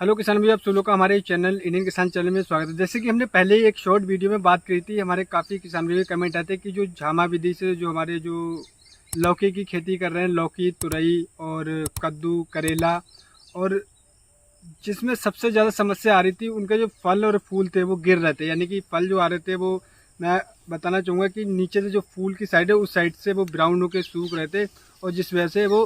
Hello किसान भाई, आप सब लोग का हमारे चैनल इंडियन किसान चैनल में स्वागत है। जैसे कि हमने पहले ही एक शॉर्ट वीडियो में बात करी थी, हमारे काफ़ी किसान भाई कमेंट आते हैं कि जो झामा विधि से जो हमारे जो लौकी की खेती कर रहे हैं, लौकी, तुरई और कद्दू, करेला, और जिसमें सबसे ज़्यादा समस्या आ रही थी, उनके जो फल और फूल थे वो गिर रहे थे। यानी कि फल जो आ रहे थे वो, मैं बताना चाहूँगा कि नीचे से जो फूल की साइड है उस साइड से वो ब्राउन होकर सूख रहे थे और जिस वजह से वो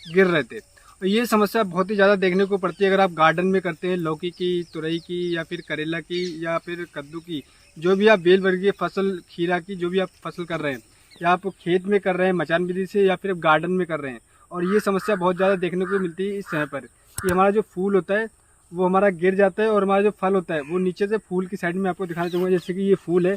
गिर रहे थे। और ये समस्या बहुत ही ज़्यादा देखने को पड़ती है अगर आप गार्डन में करते हैं, लौकी की, तुरई की, या फिर करेला की, या फिर कद्दू की, जो भी आप बेल वर्गीय फसल, खीरा की, जो भी आप फसल कर रहे हैं, या आप खेत में कर रहे हैं मचान विधि से, या फिर आप गार्डन में कर रहे हैं। और ये समस्या बहुत ज़्यादा देखने को मिलती है इस समय पर कि हमारा जो फूल होता है वो हमारा गिर जाता है, और हमारा जो फल होता है वो नीचे से फूल की साइड में आपको दिखाना चाहूँगा। जैसे कि ये फूल है,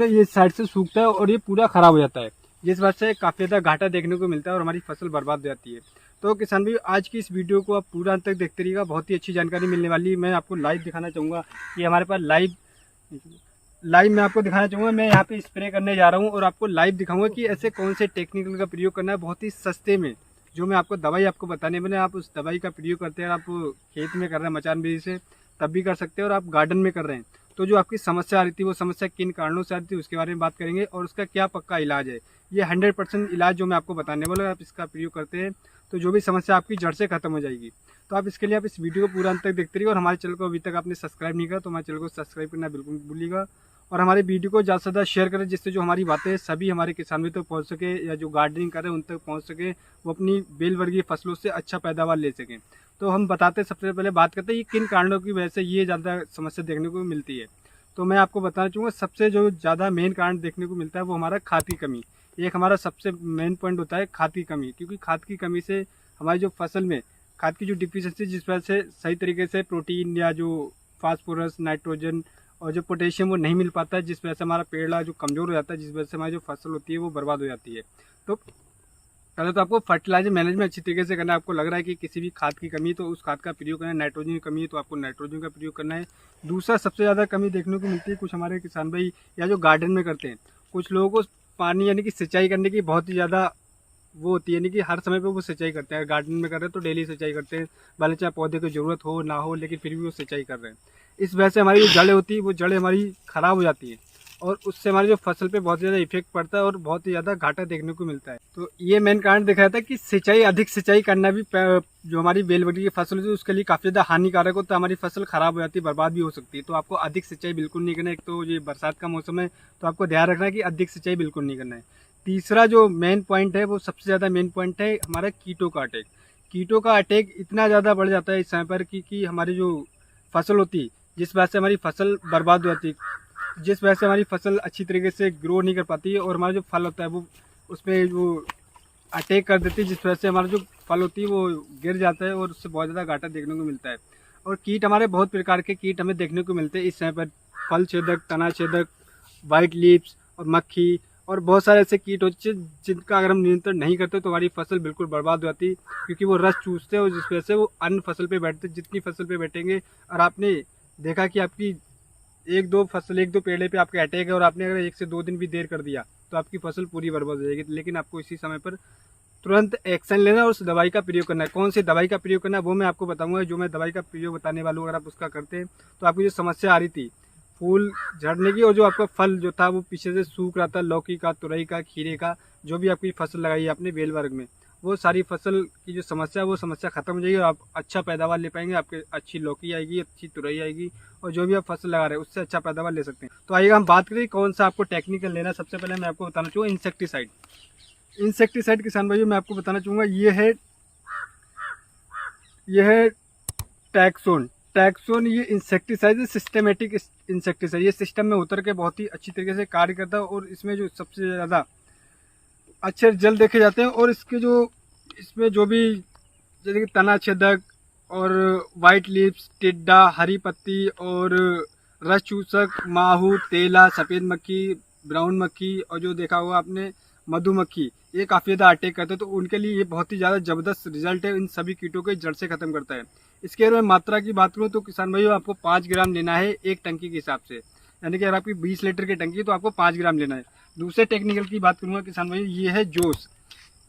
ये साइड से सूखता है और ये पूरा ख़राब हो जाता है, जिस वजह से काफ़ी ज़्यादा घाटा देखने को मिलता है और हमारी फसल बर्बाद हो जाती है। तो किसान भाई, आज की इस वीडियो को आप पूरा अंत तक देखते रहिएगा, बहुत ही अच्छी जानकारी मिलने वाली है। मैं आपको लाइव दिखाना चाहूँगा कि हमारे पास लाइव मैं आपको दिखाना चाहूँगा। मैं यहाँ पे स्प्रे करने जा रहा हूँ और आपको लाइव दिखाऊंगा कि ऐसे कौन से टेक्निकल का प्रयोग करना है बहुत ही सस्ते में। जो मैं आपको दवाई आपको बताने बने, आप उस दवाई का प्रयोग करते हैं, आप खेत में कर रहे हैं मचान विधि से तब भी कर सकते हैं, और आप गार्डन में कर रहे हैं तो जो आपकी समस्या आ रही थी वो समस्या किन कारणों से आ रही थी उसके बारे में बात करेंगे, और उसका क्या पक्का इलाज है। ये 100% इलाज जो मैं आपको बताने वाला, आप इसका प्रयोग करते हैं तो जो भी समस्या आपकी जड़ से खत्म हो जाएगी। तो आप इसके लिए आप इस वीडियो को पूरा अंत तक देखते रहिए, और हमारे चैनल को अभी तक आपने सब्सक्राइब नहीं किया तो हमारे चैनल को सब्सक्राइब करना बिल्कुल भूलिएगा, और हमारे वीडियो को ज़्यादा से ज़्यादा शेयर करें, जिससे जो हमारी बातें सभी हमारे किसान भी तक पहुँच सके, या जो गार्डनिंग कर रहे हैं उन तक पहुँच सके, वो अपनी बेल वर्गीय फसलों से अच्छा पैदावार ले सकें। तो हम बताते हैं, सबसे पहले बात करते हैं ये किन कारणों की वजह से ये ज़्यादा समस्या देखने को मिलती है। तो मैं आपको बताना चाहूँगा, सबसे जो ज़्यादा मेन कारण देखने को मिलता है वो हमारा खाद की कमी। एक हमारा सबसे मेन पॉइंट होता है खाद की कमी, क्योंकि खाद की कमी से हमारी जो फसल में खाद की जो डिफिशियंसी, जिस वजह से सही तरीके से प्रोटीन या जो फास्फोरस, नाइट्रोजन और जो पोटेशियम वो नहीं मिल पाता है, जिस वजह से हमारा पेड़ जो कमज़ोर हो जाता है, जिस वजह से हमारी जो फसल होती है वो बर्बाद हो जाती है। तो पहले तो आपको फर्टिलाइजर मैनेजमेंट अच्छी तरीके से करना है। आपको लग रहा है कि किसी भी खाद की कमी है तो उस खाद का प्रयोग करना है, नाइट्रोजन की कमी है तो आपको नाइट्रोजन का प्रयोग करना है। दूसरा, सबसे ज़्यादा कमी देखने को मिलती है कुछ हमारे किसान भाई या जो गार्डन में करते हैं, कुछ लोगों को पानी यानी कि सिंचाई करने की बहुत ही ज़्यादा वो होती है, यानी कि हर समय पे वो सिंचाई करते हैं। गार्डन में कर रहे हैं तो डेली सिंचाई करते हैं, भले चाहे पौधे की ज़रूरत हो ना हो, लेकिन फिर भी वो सिंचाई कर रहे हैं। इस वजह से हमारी जो जड़ें होती है वो जड़ें हमारी ख़राब हो जाती हैं, और उससे हमारी जो फसल पे बहुत ज़्यादा इफेक्ट पड़ता है और बहुत ही ज़्यादा घाटा देखने को मिलता है। तो ये मेन कारण देखा जाता है कि अधिक सिंचाई करना भी जो हमारी बेल वर्गीय की फसल होती है उसके लिए काफ़ी ज़्यादा हानिकारक होता है। हमारी फसल ख़राब हो जाती है, बर्बाद भी हो सकती है। तो आपको अधिक सिंचाई बिल्कुल नहीं करना है। एक तो ये बरसात का मौसम है तो आपको ध्यान रखना है कि अधिक सिंचाई बिल्कुल नहीं करना है। तीसरा जो मेन पॉइंट है वो सबसे ज़्यादा मेन पॉइंट है हमारा कीटों का अटैक। कीटों का अटैक इतना ज़्यादा बढ़ जाता है इस समय पर कि हमारी जो फसल होती है, जिस वजह से हमारी फसल बर्बाद हो जाती है, जिस वजह से हमारी फसल अच्छी तरीके से ग्रो नहीं कर पाती है, और हमारा जो फल होता है वो उसमें वो अटैक कर देती है, जिस वजह से हमारा जो फल होती है वो गिर जाता है और उससे बहुत ज़्यादा घाटा देखने को मिलता है। और कीट, हमारे बहुत प्रकार के कीट हमें देखने को मिलते हैं इस समय पर। फल छेदक, तना छेदक, वाइट लीव्स और मक्खी, और बहुत सारे ऐसे कीट होते हैं जिनका अगर हम नियंत्रण नहीं करते तो हमारी फसल बिल्कुल बर्बाद हो जाती है, क्योंकि वो रस चूसते हैं और जिस वजह से वो अन्य फसल पे बैठते, जितनी फसल पे बैठेंगे। और आपने देखा कि आपकी एक दो पेड़े पे आपके अटैक है, और आपने अगर 1 से 2 दिन भी देर कर दिया तो आपकी फसल पूरी बर्बाद हो जाएगी। लेकिन आपको इसी समय पर तुरंत एक्शन लेना और उस दवाई का प्रयोग करना है। कौन सी दवाई का प्रयोग करना है वो मैं आपको बताऊंगा। जो मैं दवाई का प्रयोग बताने वाला हूँ, अगर आप उसका करते हैं तो आपकी जो समस्या आ रही थी फूल झड़ने की, और जो आपका फल जो था वो पीछे से सूख रहा था, लौकी का, तुरई का, खीरे का, जो भी आपकी फसल लगाई है आपने बेल वर्ग में, वो सारी फसल की जो समस्या है वो समस्या खत्म हो जाएगी, और आप अच्छा पैदावार ले पाएंगे। आपके अच्छी लौकी आएगी, अच्छी तुरई आएगी, और जो भी आप फसल लगा रहे हैं उससे अच्छा पैदावार ले सकते हैं। तो आइए हम बात करें कौन सा आपको टेक्निकल लेना है। सबसे पहले मैं आपको बताना चाहूँगा इंसेक्टिसाइड किसान भाइयों, मैं आपको बताना चाहूँगा ये है टैक्सोन। ये इंसेक्टिसाइड, सिस्टमेटिक इंसेक्टिसाइड, ये सिस्टम में उतर के बहुत ही अच्छी तरीके से कार्य करता है, और इसमें जो सबसे ज़्यादा अच्छे रिजल्ट देखे जाते हैं। और इसमें जो भी जैसे कि तना छेदक और वाइट लीव्स, टिड्डा, हरी पत्ती और रस चूसक, माहू, तेला, सफ़ेद मक्खी, ब्राउन मक्खी, और जो देखा होगा आपने मधुमक्खी, ये काफ़ी ज़्यादा अटैक करते हैं। तो उनके लिए ये बहुत ही ज़्यादा ज़बरदस्त रिजल्ट है, इन सभी कीटों के जड़ से ख़त्म करता है। इसके अगर मैं मात्रा की बात करूँ तो किसान भाइयों, आपको 5 ग्राम लेना है एक टंकी के हिसाब से। यानी कि अगर आपकी 20 लीटर की टंकी है तो आपको 5 ग्राम लेना है। दूसरे टेक्निकल की बात करूँगा किसान भाइयों, ये है जोस।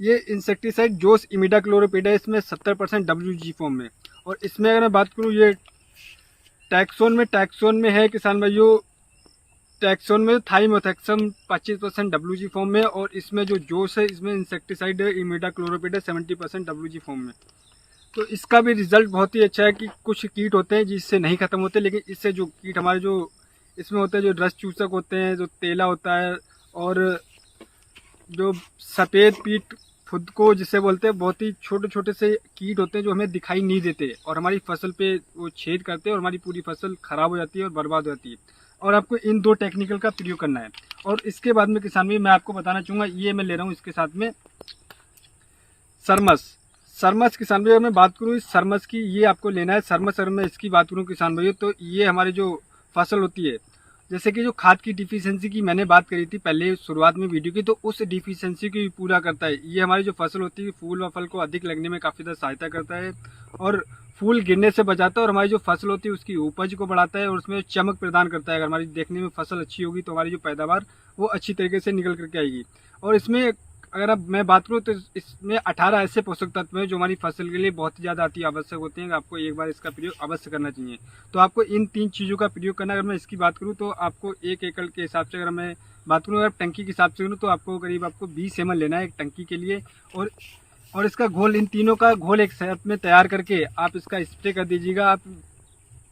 ये इंसेक्टिसाइड जोस इमिडाक्लोरोपिड है, इसमें 70% WG फॉर्म में, और इसमें अगर मैं बात करूँ, ये टैक्सोन में है किसान भाइयों, टैक्सोन में थाइमोथैक्सम 25% WG फॉर्म में, और इसमें जो जोश है इसमें इंसेक्टिसाइड है इमिडाक्लोरोपिड है 70% WG फॉर्म में। तो इसका भी रिजल्ट बहुत ही अच्छा है कि कुछ कीट होते हैं जिससे नहीं खत्म होते, लेकिन इससे जो कीट हमारे जो इसमें होते हैं, जो रस चूसक होते हैं, जो तेला होता है, और जो सफ़ेद पीट खुद को जिसे बोलते हैं, बहुत ही छोटे छोटे से कीट होते हैं जो हमें दिखाई नहीं देते और हमारी फसल पे वो छेद करते हैं और हमारी पूरी फसल खराब हो जाती है और बर्बाद हो जाती है। और आपको इन 2 टेक्निकल का प्रयोग करना है। और इसके बाद में किसान भाई मैं आपको बताना चाहूँगा, ये मैं ले रहा हूँ इसके साथ में सरमस किसान भाई, अगर मैं बात करूँ इस सरमस की, ये आपको लेना है सरमस। अगर मैं इसकी बात करूँ किसान भाई, तो ये हमारी जो फसल होती है, जैसे कि जो खाद की डिफिशियंसी की मैंने बात करी थी पहले शुरुआत में वीडियो की, तो उस डिफिशियंसी को भी पूरा करता है। ये हमारी जो फसल होती है फूल व फल को अधिक लगने में काफ़ी ज़्यादा सहायता करता है और फूल गिरने से बचाता है, और हमारी जो फसल होती है उसकी उपज को बढ़ाता है और उसमें चमक प्रदान करता है। अगर हमारी देखने में फसल अच्छी होगी तो हमारी जो पैदावार वो अच्छी तरीके से निकल करके आएगी। और इसमें अगर अब मैं बात करूँ तो इसमें 18 ऐसे पोषक तत्व हैं जो हमारी फसल के लिए बहुत ही ज़्यादा अति आवश्यक होते हैं। आपको एक बार इसका प्रयोग अवश्य करना चाहिए। तो आपको इन 3 चीज़ों का प्रयोग करना। अगर मैं इसकी बात करूँ तो आपको 1 एकड़ के हिसाब से, अगर मैं बात करूँ अगर टंकी के हिसाब से करूँ, तो आपको करीब 20 ml लेना है एक टंकी के लिए। और इसका घोल, इन तीनों का घोल एक साथ में तैयार करके आप इसका स्प्रे कर दीजिएगा। आप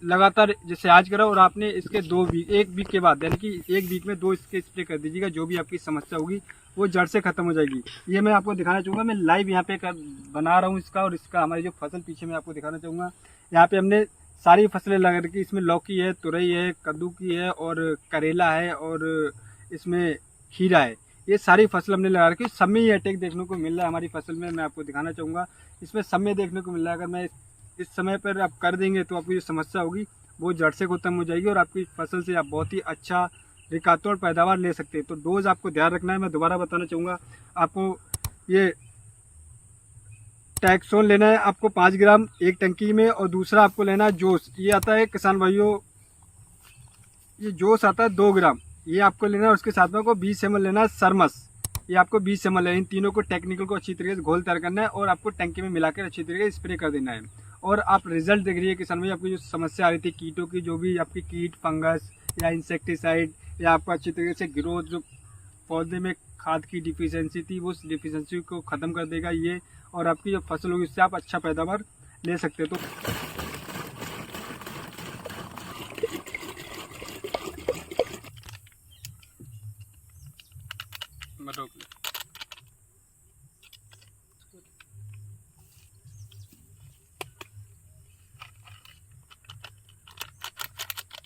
लगातार जैसे आज करा, और आपने इसके 1 वीक के बाद, यानी कि 1 वीक में 2 इसके स्प्रे कर दीजिएगा। जो भी आपकी समस्या होगी वो जड़ से खत्म हो जाएगी। ये मैं आपको दिखाना चाहूँगा, मैं लाइव यहाँ पे बना रहा हूँ इसका, और इसका हमारी जो फसल पीछे मैं आपको दिखाना चाहूँगा। यहाँ पे हमने सारी फसलें लगा रखी, इसमें लौकी है, तुरई है, कद्दू की है, और करेला है, और इसमें खीरा है। ये सारी फसल हमने लगा रखी, सब में ये अटैक देखने को मिल रहा है हमारी फसल में। मैं आपको दिखाना चाहूँगा, इसमें सब में देखने को मिल रहा है। अगर मैं इस समय पर आप कर देंगे तो आपकी जो समस्या होगी वो जड़ से खत्म हो जाएगी और आपकी फसल से आप बहुत ही अच्छा रिकातोड़ पैदावार ले सकते हैं। तो डोज आपको ध्यान रखना है। मैं दोबारा बताना चाहूँगा आपको, ये टैक्सोन लेना है आपको 5 ग्राम एक टंकी में, और दूसरा आपको लेना है जोश। ये आता है किसान भाइयों, ये जोश आता है 2 ग्राम, ये आपको लेना है। उसके साथ में आपको 20 ml लेना है सरमस, ये आपको 20 ml है। इन तीनों को टेक्निकल को अच्छी तरीके से घोल तैयार करना है और आपको टंकी में मिलाकर अच्छी तरीके से स्प्रे कर देना है। और आप रिजल्ट देख रही है किसान भाई, आपकी जो समस्या आ रही थी कीटों की, जो भी आपकी कीट, फंगस या इंसेक्टिसाइड, या आपको अच्छी तरीके से ग्रोथ, जो पौधे में खाद की डिफिशियंसी थी वो उस डिफिशियंसी को ख़त्म कर देगा ये, और आपकी जो फसल होगी उससे आप अच्छा पैदावार ले सकते हो।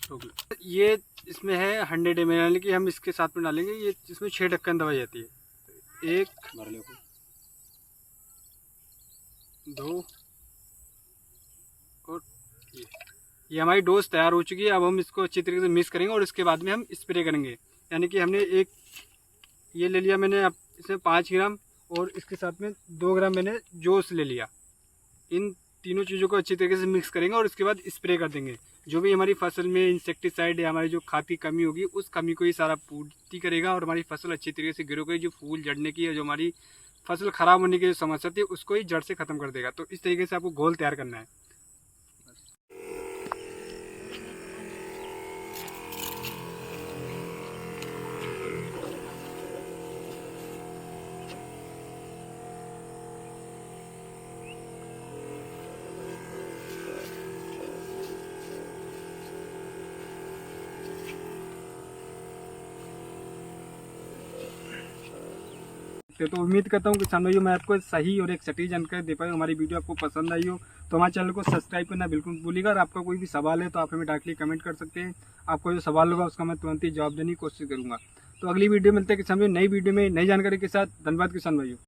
तो ये इसमें है 100 ml, यानी कि हम इसके साथ में डालेंगे। ये इसमें 6 ढक्कन दवाई आती है, 1 2 और ये हमारी डोज तैयार हो चुकी है। अब हम इसको अच्छी तरीके से मिक्स करेंगे और इसके बाद में हम स्प्रे करेंगे। यानी कि हमने एक ये ले लिया मैंने, अब इसमें 5 ग्राम, और इसके साथ में 2 ग्राम मैंने जोश ले लिया। इन तीनों चीज़ों को अच्छी तरीके से मिक्स करेंगे और उसके बाद स्प्रे कर देंगे। जो भी हमारी फसल में इंसेक्टिसाइड या हमारी जो खाद की कमी होगी उस कमी को ही सारा पूर्ति करेगा और हमारी फसल अच्छी तरीके से ग्रो करेगी। जो फूल झड़ने की या जो हमारी फसल खराब होने की जो समस्या थी उसको ही जड़ से खत्म कर देगा। तो इस तरीके से आपको घोल तैयार करना है। तो उम्मीद करता हूँ किसान भाइयों मैं आपको सही और एक सटीक जानकारी दे पाई। हमारी वीडियो आपको पसंद आई हो तो हमारे चैनल को सब्सक्राइब करना बिल्कुल मत भूलिएगा। और आपका कोई भी सवाल है तो आप हमें डायरेक्टली कमेंट कर सकते हैं। आपको जो सवाल होगा उसका मैं तुरंत ही जवाब देने की कोशिश करूँगा। तो अगली वीडियो मिलते हैं किसान भाइयों, नई वीडियो में नई जानकारी के साथ। धन्यवाद किसान भाइयों।